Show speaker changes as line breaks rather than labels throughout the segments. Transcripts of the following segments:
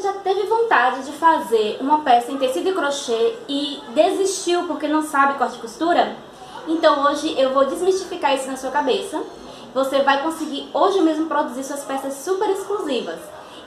já teve vontade de fazer uma peça em tecido e crochê e desistiu porque não sabe corte e costura? Então hoje eu vou desmistificar isso na sua cabeça. Você vai conseguir hoje mesmo produzir suas peças super exclusivas.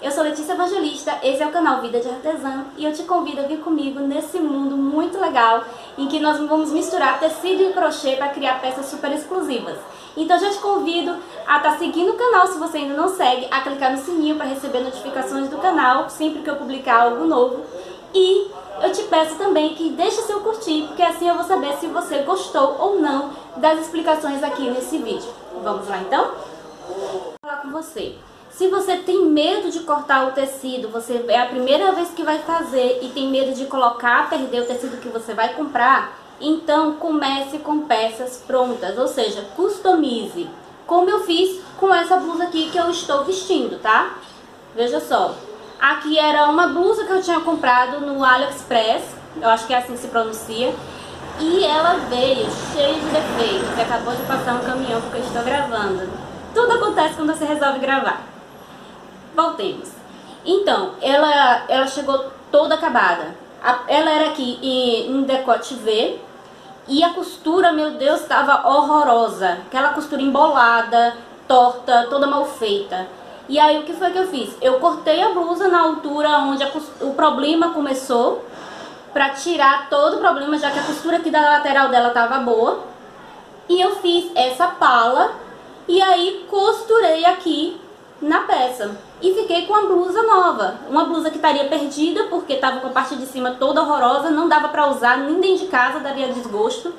Eu sou Letícia Evangelista, esse é o canal Vida de Artesã e eu te convido a vir comigo nesse mundo muito legal em que nós vamos misturar tecido e crochê para criar peças super exclusivas. Então já te convido a estar seguindo o canal se você ainda não segue, a clicar no sininho para receber notificações do canal sempre que eu publicar algo novo. E eu te peço também que deixe seu curtir, porque assim eu vou saber se você gostou ou não das explicações aqui nesse vídeo. Vamos lá então? Vou falar com você. Se você tem medo de cortar o tecido, você é a primeira vez que vai fazer e tem medo de colocar, perder o tecido que você vai comprar, então comece com peças prontas, ou seja, customize, como eu fiz com essa blusa aqui que eu estou vestindo, tá? Veja só, aqui era uma blusa que eu tinha comprado no AliExpress, eu acho que é assim que se pronuncia, e ela veio cheia de defeitos, acabou de passar um caminhão porque eu estou gravando. Tudo acontece quando você resolve gravar. Voltemos. Então, ela chegou toda acabada. Ela era aqui em decote V e a costura, meu Deus, estava horrorosa. Aquela costura embolada, torta, toda mal feita. E aí o que foi que eu fiz? Eu cortei a blusa na altura onde o problema começou, pra tirar todo o problema, já que a costura aqui da lateral dela estava boa. E eu fiz essa pala e aí costurei aqui na peça e fiquei com a blusa nova, uma blusa que estaria perdida porque estava com a parte de cima toda horrorosa, não dava para usar nem dentro de casa, daria desgosto,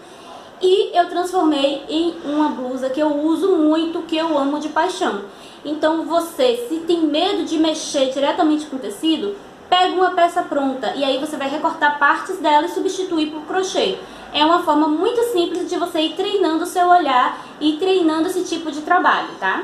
e eu transformei em uma blusa que eu uso muito, que eu amo de paixão. Então você, se tem medo de mexer diretamente com o tecido, pega uma peça pronta e aí você vai recortar partes dela e substituir por crochê. É uma forma muito simples de você ir treinando o seu olhar e treinando esse tipo de trabalho, tá?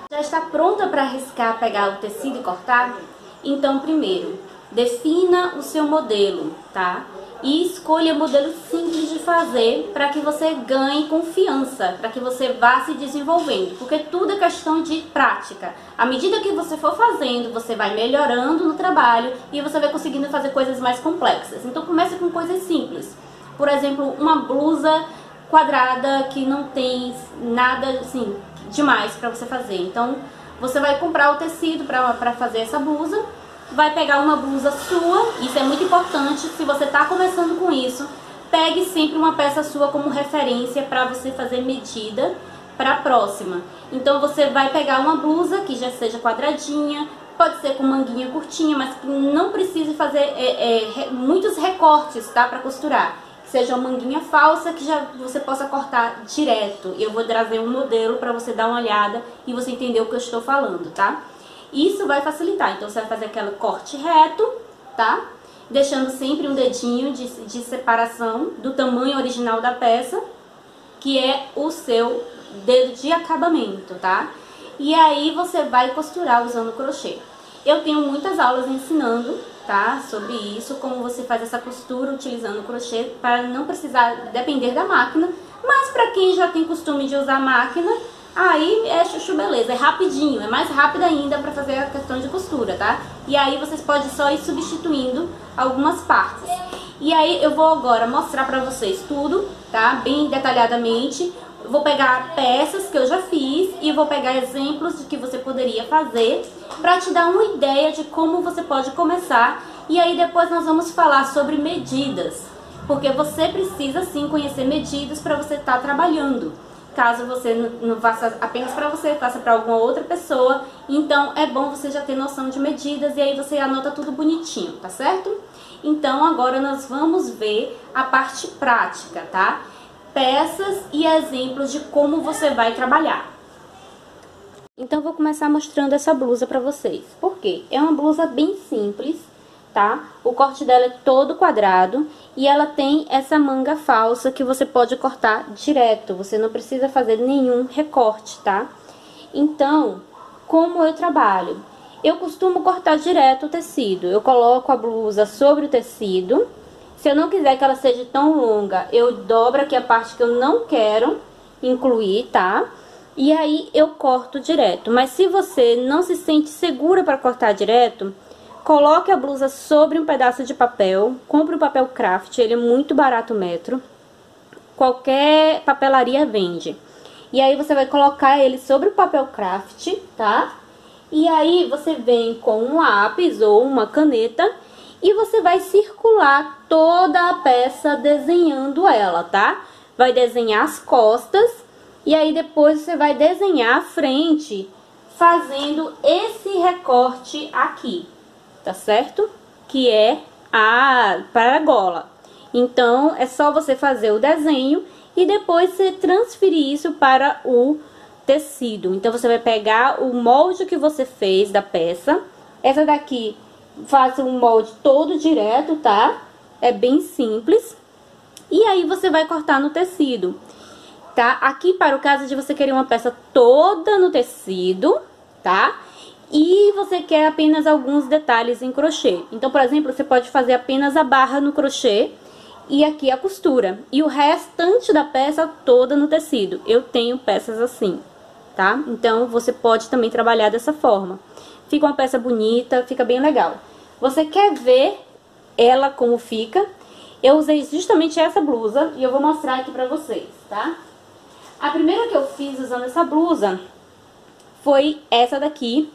Já está pronta para arriscar pegar o tecido e cortar? Então, primeiro, defina o seu modelo, tá? E escolha modelos simples de fazer para que você ganhe confiança, para que você vá se desenvolvendo, porque tudo é questão de prática. À medida que você for fazendo, você vai melhorando no trabalho e você vai conseguindo fazer coisas mais complexas. Então, comece com coisas simples. Por exemplo, uma blusa quadrada que não tem nada assim demais para você fazer. Então você vai comprar o tecido para fazer essa blusa, vai pegar uma blusa sua, isso é muito importante. Se você está começando com isso, pegue sempre uma peça sua como referência para você fazer medida para a próxima. Então você vai pegar uma blusa que já seja quadradinha, pode ser com manguinha curtinha, mas que não precise fazer muitos recortes, tá, para costurar. Seja uma manguinha falsa que já você possa cortar direto. Eu vou trazer um modelo para você dar uma olhada e você entender o que eu estou falando, tá? Isso vai facilitar. Então você vai fazer aquele corte reto, tá? Deixando sempre um dedinho de separação do tamanho original da peça, que é o seu dedo de acabamento, tá? E aí você vai costurar usando crochê. Eu tenho muitas aulas ensinando, tá, sobre isso, como você faz essa costura utilizando o crochê para não precisar depender da máquina, mas para quem já tem costume de usar máquina, aí é chuchu beleza, é rapidinho, é mais rápido ainda para fazer a questão de costura, tá? E aí vocês podem só ir substituindo algumas partes. E aí eu vou agora mostrar para vocês tudo, tá, bem detalhadamente. Vou pegar peças que eu já fiz e vou pegar exemplos de que você poderia fazer para te dar uma ideia de como você pode começar. E aí depois nós vamos falar sobre medidas, porque você precisa sim conhecer medidas para você estar trabalhando. Caso você não faça apenas para você, faça para alguma outra pessoa, então é bom você já ter noção de medidas e aí você anota tudo bonitinho, tá certo? Então agora nós vamos ver a parte prática, tá? Peças e exemplos de como você vai trabalhar. Então eu vou começar mostrando essa blusa pra vocês. Por quê? É uma blusa bem simples, tá? O corte dela é todo quadrado e ela tem essa manga falsa que você pode cortar direto. Você não precisa fazer nenhum recorte, tá? Então, como eu trabalho? Eu costumo cortar direto o tecido. Eu coloco a blusa sobre o tecido. Se eu não quiser que ela seja tão longa, eu dobro aqui a parte que eu não quero incluir, tá? E aí eu corto direto. Mas se você não se sente segura para cortar direto, coloque a blusa sobre um pedaço de papel, compre o papel craft, ele é muito barato o metro, qualquer papelaria vende. E aí você vai colocar ele sobre o papel craft, tá? E aí você vem com um lápis ou uma caneta e você vai circular toda a peça desenhando ela, tá? Vai desenhar as costas e aí depois você vai desenhar a frente fazendo esse recorte aqui, tá certo? Que é para a gola. Então, é só você fazer o desenho e depois você transferir isso para o tecido. Então, você vai pegar o molde que você fez da peça. Essa daqui, faça um molde todo direto, tá? É bem simples. E aí, você vai cortar no tecido, tá? Aqui, para o caso de você querer uma peça toda no tecido, tá? E você quer apenas alguns detalhes em crochê. Então, por exemplo, você pode fazer apenas a barra no crochê e aqui a costura. E o restante da peça toda no tecido. Eu tenho peças assim, tá? Então, você pode também trabalhar dessa forma. Fica uma peça bonita, fica bem legal. Você quer ver ela como fica? Eu usei justamente essa blusa e eu vou mostrar aqui pra vocês, tá? A primeira que eu fiz usando essa blusa foi essa daqui,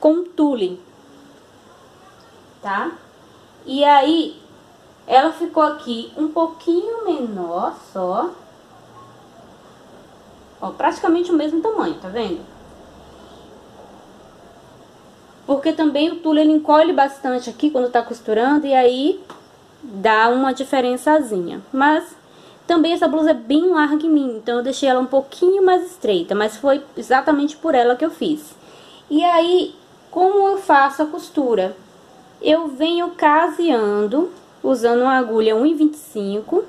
com tule, tá? E aí, ela ficou aqui um pouquinho menor só. Ó, praticamente o mesmo tamanho, tá vendo? Porque também o tule, ele encolhe bastante aqui quando tá costurando e aí dá uma diferençazinha. Mas também essa blusa é bem larga em mim, então eu deixei ela um pouquinho mais estreita, mas foi exatamente por ela que eu fiz. E aí, como eu faço a costura? Eu venho caseando, usando uma agulha 1,25,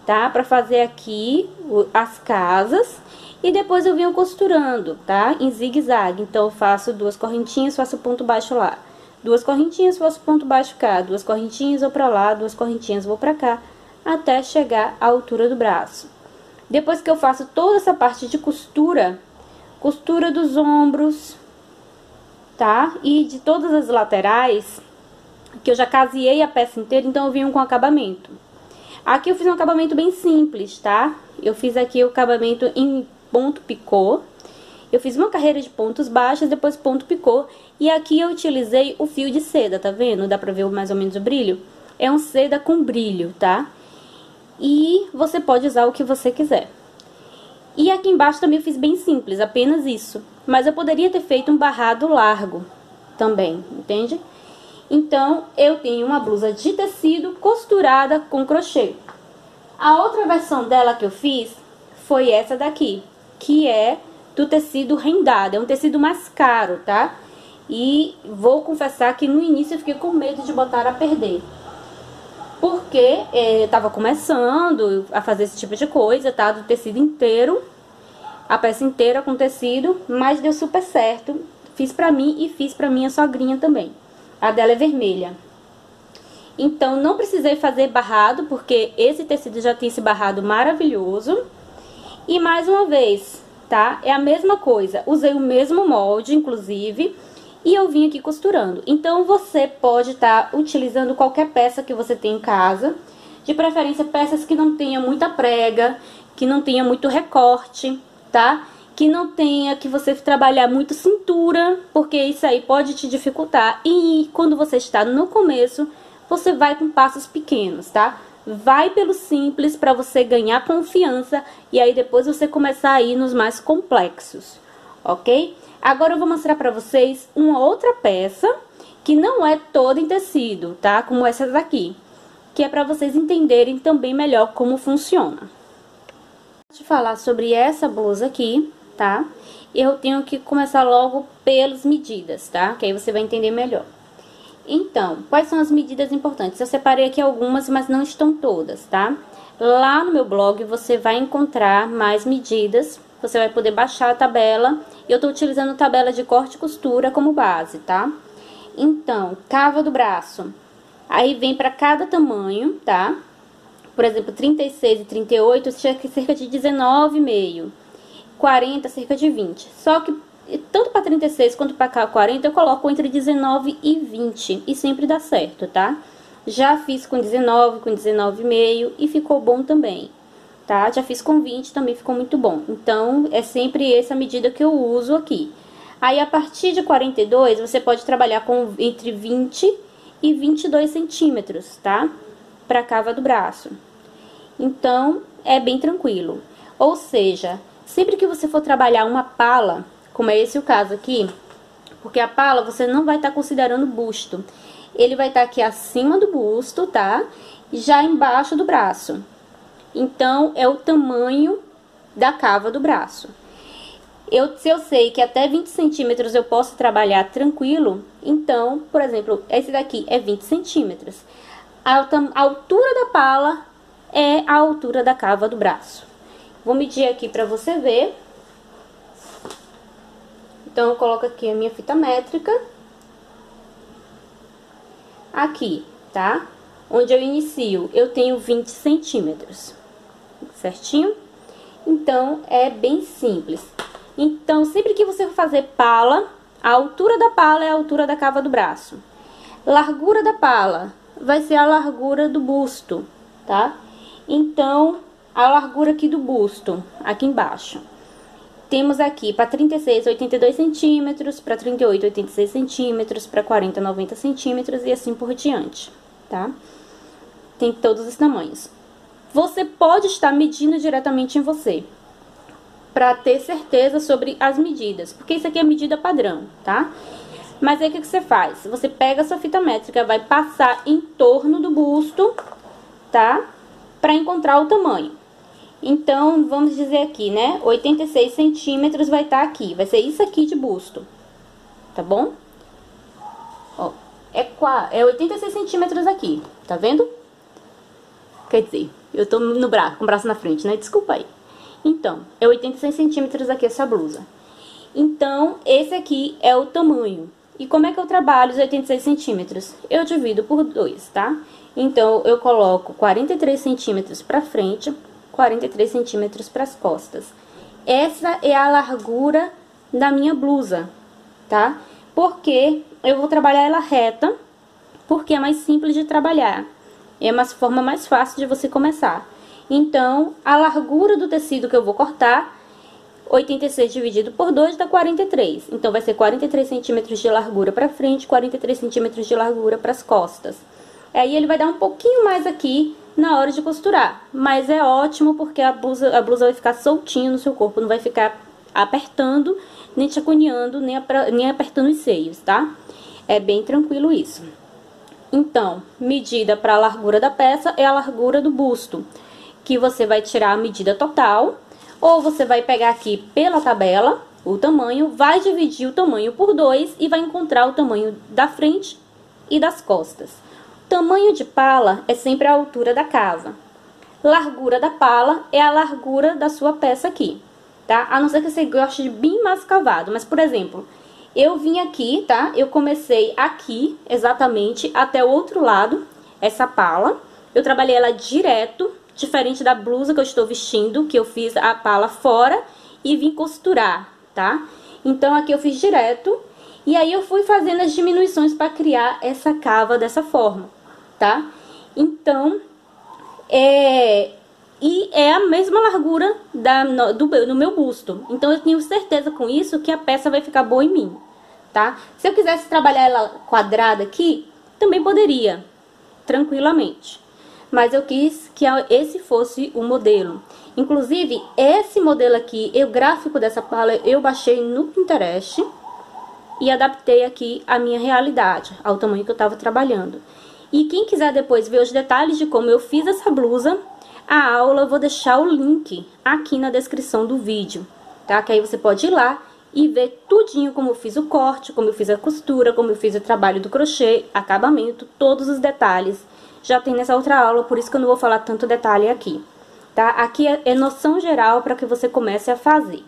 tá? Pra fazer aqui as casas. E depois eu venho costurando, tá? Em zigue-zague. Então, eu faço 2 correntinhas, faço ponto baixo lá. 2 correntinhas, faço ponto baixo cá. 2 correntinhas, vou pra lá. 2 correntinhas, vou pra cá. Até chegar à altura do braço. Depois que eu faço toda essa parte de costura, costura dos ombros, tá? E de todas as laterais, que eu já caseei a peça inteira, então eu venho com acabamento. Aqui eu fiz um acabamento bem simples, tá? Eu fiz aqui o acabamento em ponto picô. Eu fiz uma carreira de pontos baixos, depois ponto picô. E aqui eu utilizei o fio de seda, tá vendo? Dá pra ver mais ou menos o brilho? É um seda com brilho, tá? E você pode usar o que você quiser. E aqui embaixo também eu fiz bem simples, apenas isso. Mas eu poderia ter feito um barrado largo também, entende? Então, eu tenho uma blusa de tecido costurada com crochê. A outra versão dela que eu fiz foi essa daqui, que é do tecido rendado. É um tecido mais caro, tá? E vou confessar que no início eu fiquei com medo de botar a perder. Porque eu tava começando a fazer esse tipo de coisa, tá? Do tecido inteiro, a peça inteira com tecido, mas deu super certo. Fiz pra mim e fiz pra minha sogrinha também. A dela é vermelha. Então, não precisei fazer barrado, porque esse tecido já tem esse barrado maravilhoso. E mais uma vez, tá? É a mesma coisa. Usei o mesmo molde, inclusive, e eu vim aqui costurando. Então, você pode estar utilizando qualquer peça que você tem em casa. De preferência, peças que não tenha muita prega, que não tenha muito recorte, tá? Que não tenha que você trabalhar muito cintura, porque isso aí pode te dificultar. E quando você está no começo, você vai com passos pequenos, tá? Vai pelo simples para você ganhar confiança e aí depois você começar a ir nos mais complexos, ok? Agora eu vou mostrar para vocês uma outra peça que não é toda em tecido, tá? Como essa daqui, que é para vocês entenderem também melhor como funciona. Antes de falar sobre essa blusa aqui, tá? Eu tenho que começar logo pelas medidas, tá? Que aí você vai entender melhor. Então, quais são as medidas importantes? Eu separei aqui algumas, mas não estão todas, tá? Lá no meu blog você vai encontrar mais medidas, você vai poder baixar a tabela. Eu tô utilizando tabela de corte e costura como base, tá? Então, cava do braço. Aí vem pra cada tamanho, tá? Por exemplo, 36 e 38, cerca de 19,5. 40, cerca de 20. Só que tanto para 36 quanto para 40, eu coloco entre 19 e 20 e sempre dá certo, tá? Já fiz com 19, com 19,5 e ficou bom também, tá? Já fiz com 20, também ficou muito bom. Então, é sempre essa medida que eu uso aqui. Aí, a partir de 42, você pode trabalhar com entre 20 e 22 centímetros, tá? Pra cava do braço. Então, é bem tranquilo. Ou seja, sempre que você for trabalhar uma pala, como é esse o caso aqui, porque a pala você não vai estar considerando o busto. Ele vai estar aqui acima do busto, tá? Já embaixo do braço. Então, é o tamanho da cava do braço. Se eu sei que até 20 centímetros eu posso trabalhar tranquilo, então, por exemplo, esse daqui é 20 centímetros. A altura da pala é a altura da cava do braço. Vou medir aqui pra você ver. Então, eu coloco aqui a minha fita métrica. Aqui, tá? Onde eu inicio, eu tenho 20 centímetros. Certinho? Então, é bem simples. Então, sempre que você for fazer pala, a altura da pala é a altura da cava do braço. Largura da pala vai ser a largura do busto, tá? Então, a largura aqui do busto, aqui embaixo. Temos aqui para 36, 82 centímetros, para 38, 86 centímetros, para 40, 90 centímetros e assim por diante, tá? Tem todos os tamanhos. Você pode estar medindo diretamente em você, para ter certeza sobre as medidas, porque isso aqui é medida padrão, tá? Mas aí o que você faz? Você pega a sua fita métrica, vai passar em torno do busto, tá? Para encontrar o tamanho. Então, vamos dizer aqui, né? 86 centímetros vai estar aqui, vai ser isso aqui de busto, tá bom? Ó, é 86 centímetros aqui, tá vendo? Quer dizer, eu tô no braço, com o braço na frente, né? Desculpa aí. Então, é 86 centímetros aqui essa blusa. Então, esse aqui é o tamanho. E como é que eu trabalho os 86 centímetros? Eu divido por 2, tá? Então, eu coloco 43 centímetros pra frente, 43 centímetros pras costas. Essa é a largura da minha blusa, tá? Porque eu vou trabalhar ela reta, porque é mais simples de trabalhar. É uma forma mais fácil de você começar. Então, a largura do tecido que eu vou cortar, 86 dividido por 2 dá 43. Então, vai ser 43 centímetros de largura para frente, 43 centímetros de largura para as costas. Aí, ele vai dar um pouquinho mais aqui na hora de costurar. Mas é ótimo porque a blusa vai ficar soltinha no seu corpo, não vai ficar apertando, nem te agoniando, nem apertando os seios, tá? É bem tranquilo isso. Então, medida para a largura da peça é a largura do busto, que você vai tirar a medida total, ou você vai pegar aqui pela tabela o tamanho, vai dividir o tamanho por 2 e vai encontrar o tamanho da frente e das costas. Tamanho de pala é sempre a altura da cava. Largura da pala é a largura da sua peça aqui, tá? A não ser que você goste de bem mais cavado, mas, por exemplo, eu vim aqui, tá? Eu comecei aqui, exatamente, até o outro lado, essa pala. Eu trabalhei ela direto, diferente da blusa que eu estou vestindo, que eu fiz a pala fora e vim costurar, tá? Então, aqui eu fiz direto e aí eu fui fazendo as diminuições para criar essa cava dessa forma, tá? Então, e é a mesma largura do meu busto. Então, eu tenho certeza com isso que a peça vai ficar boa em mim, tá? Se eu quisesse trabalhar ela quadrada aqui, também poderia, tranquilamente. Mas eu quis que esse fosse o modelo. Inclusive, esse modelo aqui, o gráfico dessa pala, eu baixei no Pinterest e adaptei aqui a minha realidade, ao tamanho que eu estava trabalhando. E quem quiser depois ver os detalhes de como eu fiz essa blusa, a aula eu vou deixar o link aqui na descrição do vídeo, tá? Que aí você pode ir lá e ver tudinho como eu fiz o corte, como eu fiz a costura, como eu fiz o trabalho do crochê, acabamento, todos os detalhes. Já tem nessa outra aula, por isso que eu não vou falar tanto detalhe aqui, tá? Aqui é noção geral para que você comece a fazer.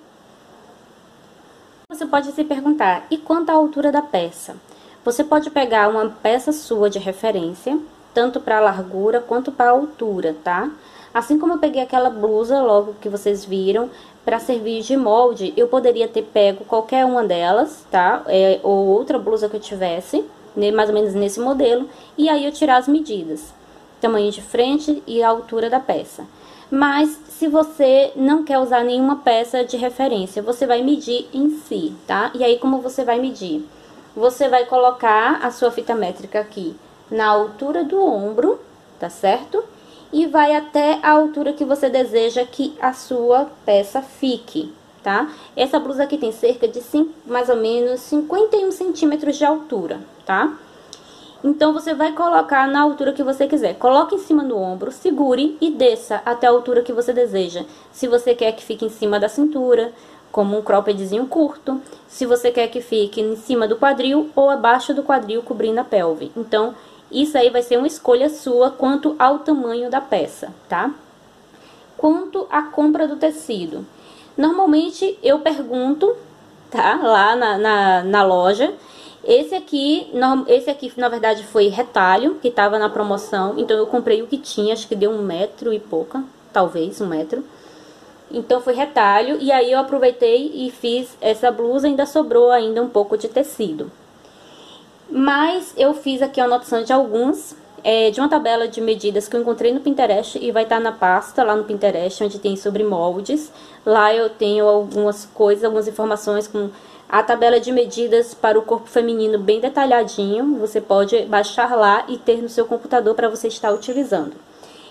Você pode se perguntar, e quanto à altura da peça? Você pode pegar uma peça sua de referência, tanto para a largura quanto para a altura, tá? Assim como eu peguei aquela blusa logo que vocês viram para servir de molde, eu poderia ter pego qualquer uma delas, tá? Ou outra blusa que eu tivesse, né, mais ou menos nesse modelo, e aí eu tirar as medidas, tamanho de frente e a altura da peça. Mas se você não quer usar nenhuma peça de referência, você vai medir em si, tá? E aí como você vai medir? Você vai colocar a sua fita métrica aqui na altura do ombro, tá certo? E vai até a altura que você deseja que a sua peça fique, tá? Essa blusa aqui tem cerca de mais ou menos 51 centímetros de altura, tá? Então, você vai colocar na altura que você quiser. Coloque em cima do ombro, segure e desça até a altura que você deseja. Se você quer que fique em cima da cintura, como um croppedzinho curto. Se você quer que fique em cima do quadril ou abaixo do quadril, cobrindo a pelve. Então, isso aí vai ser uma escolha sua quanto ao tamanho da peça, tá? Quanto à compra do tecido. Normalmente, eu pergunto, tá? Lá na loja. Esse aqui, na verdade, foi retalho, que tava na promoção. Então, eu comprei o que tinha, acho que deu 1 metro e pouca, talvez 1 metro. Então, foi retalho. E aí, eu aproveitei e fiz essa blusa, ainda sobrou ainda um pouco de tecido. Mas, eu fiz aqui a anotação de alguns, de uma tabela de medidas que eu encontrei no Pinterest. E vai estar na pasta lá no Pinterest, onde tem sobre moldes. Lá eu tenho algumas coisas, algumas informações com a tabela de medidas para o corpo feminino bem detalhadinho. Você pode baixar lá e ter no seu computador para você estar utilizando.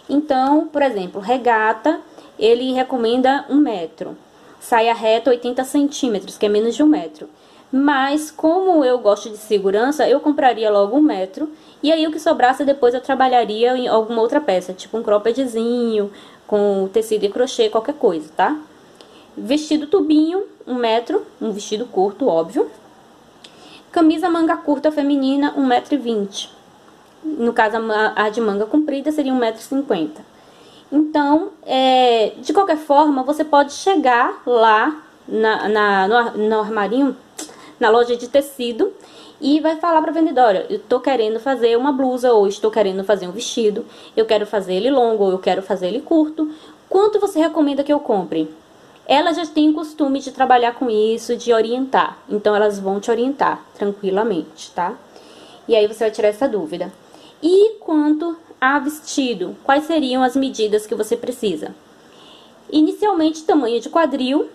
Então, por exemplo, regata, ele recomenda 1 metro. Saia reta 80 centímetros, que é menos de 1 metro. Mas, como eu gosto de segurança, eu compraria logo 1 metro. E aí, o que sobrasse, depois eu trabalharia em alguma outra peça, tipo um croppedzinho, com tecido e crochê, qualquer coisa, tá? Vestido tubinho, 1 metro, um vestido curto, óbvio. Camisa manga curta feminina, 1,20 m. No caso, a de manga comprida seria 1,50 m. Então, de qualquer forma, você pode chegar lá no armarinho, na loja de tecido, e vai falar para a vendedora: eu tô querendo fazer uma blusa, ou estou querendo fazer um vestido, eu quero fazer ele longo, ou eu quero fazer ele curto. Quanto você recomenda que eu compre? Elas já têm o costume de trabalhar com isso, de orientar. Então, elas vão te orientar tranquilamente, tá? E aí, você vai tirar essa dúvida. E quanto a vestido? Quais seriam as medidas que você precisa? Inicialmente, tamanho de quadril,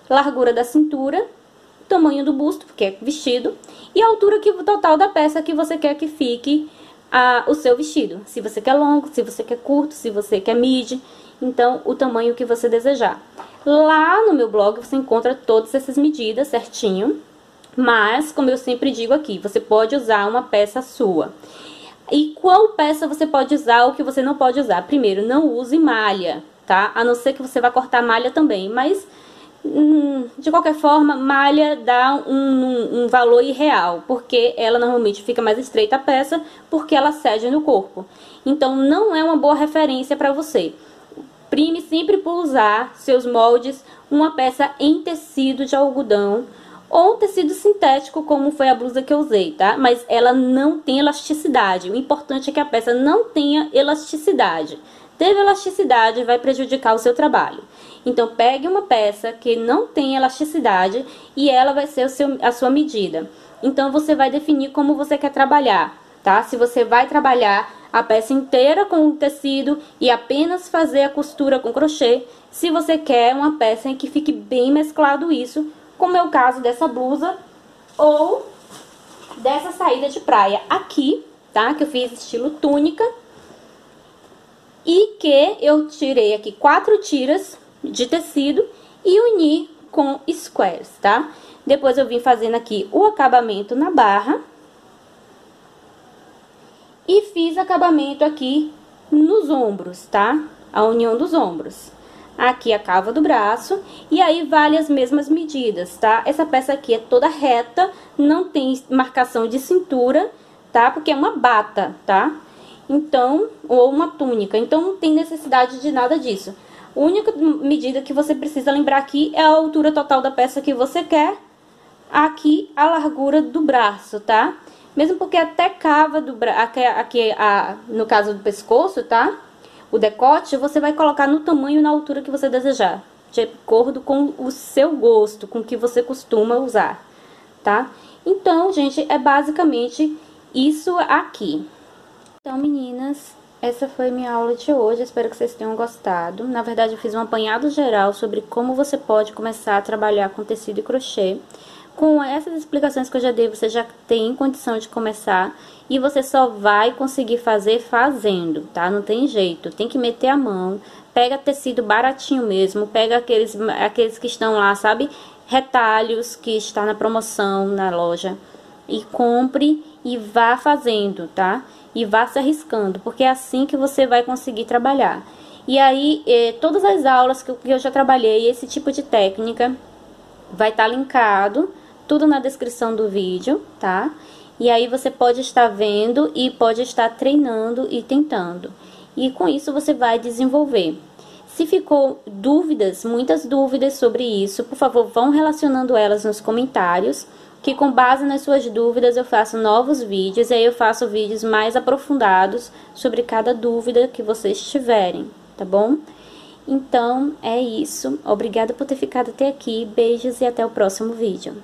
largura da cintura, tamanho do busto, porque é vestido, e a altura total da peça que você quer que fique o seu vestido. Se você quer longo, se você quer curto, se você quer midi. Então, o tamanho que você desejar. Lá no meu blog você encontra todas essas medidas certinho. Mas, como eu sempre digo aqui, você pode usar uma peça sua. E qual peça você pode usar ou que você não pode usar? Primeiro, não use malha, tá? A não ser que você vá cortar malha também. Mas, de qualquer forma, malha dá um valor irreal. Porque ela normalmente fica mais estreita a peça, porque ela cede no corpo. Então, não é uma boa referência para você. Prime sempre por usar seus moldes uma peça em tecido de algodão ou tecido sintético, como foi a blusa que eu usei, tá? Mas ela não tem elasticidade. O importante é que a peça não tenha elasticidade. Teve elasticidade, vai prejudicar o seu trabalho. Então, pegue uma peça que não tem elasticidade e ela vai ser a sua medida. Então, você vai definir como você quer trabalhar, tá? Se você vai trabalhar a peça inteira com o tecido e apenas fazer a costura com crochê. Se você quer uma peça em que fique bem mesclado isso, como é o caso dessa blusa ou dessa saída de praia aqui, tá? Que eu fiz estilo túnica e que eu tirei aqui 4 tiras de tecido e uni com squares, tá? Depois eu vim fazendo aqui o acabamento na barra. E fiz acabamento aqui nos ombros, tá? A união dos ombros. Aqui a cava do braço. E aí vale as mesmas medidas, tá? Essa peça aqui é toda reta, não tem marcação de cintura, tá? Porque é uma bata, tá? Então, ou uma túnica. Então, não tem necessidade de nada disso. A única medida que você precisa lembrar aqui é a altura total da peça que você quer. Aqui, a largura do braço, tá? Mesmo porque até cava do no caso do pescoço, tá? O decote, você vai colocar no tamanho e na altura que você desejar, de acordo com o seu gosto, com o que você costuma usar, tá? Então, gente, é basicamente isso aqui. Então, meninas, essa foi minha aula de hoje, espero que vocês tenham gostado. Na verdade, eu fiz um apanhado geral sobre como você pode começar a trabalhar com tecido e crochê. Com essas explicações que eu já dei, você já tem condição de começar e você só vai conseguir fazer fazendo, tá? Não tem jeito, tem que meter a mão, pega tecido baratinho mesmo, pega aqueles que estão lá, sabe? Retalhos que está na promoção na loja e compre e vá fazendo, tá? E vá se arriscando, porque é assim que você vai conseguir trabalhar. E aí, todas as aulas que eu já trabalhei, esse tipo de técnica, vai estar linkado, tudo na descrição do vídeo, tá? E aí você pode estar vendo e pode estar treinando e tentando. E com isso você vai desenvolver. Se ficou dúvidas, muitas dúvidas sobre isso, por favor, vão relacionando elas nos comentários, que com base nas suas dúvidas eu faço novos vídeos, e aí eu faço vídeos mais aprofundados sobre cada dúvida que vocês tiverem, tá bom? Então, é isso. Obrigada por ter ficado até aqui. Beijos e até o próximo vídeo.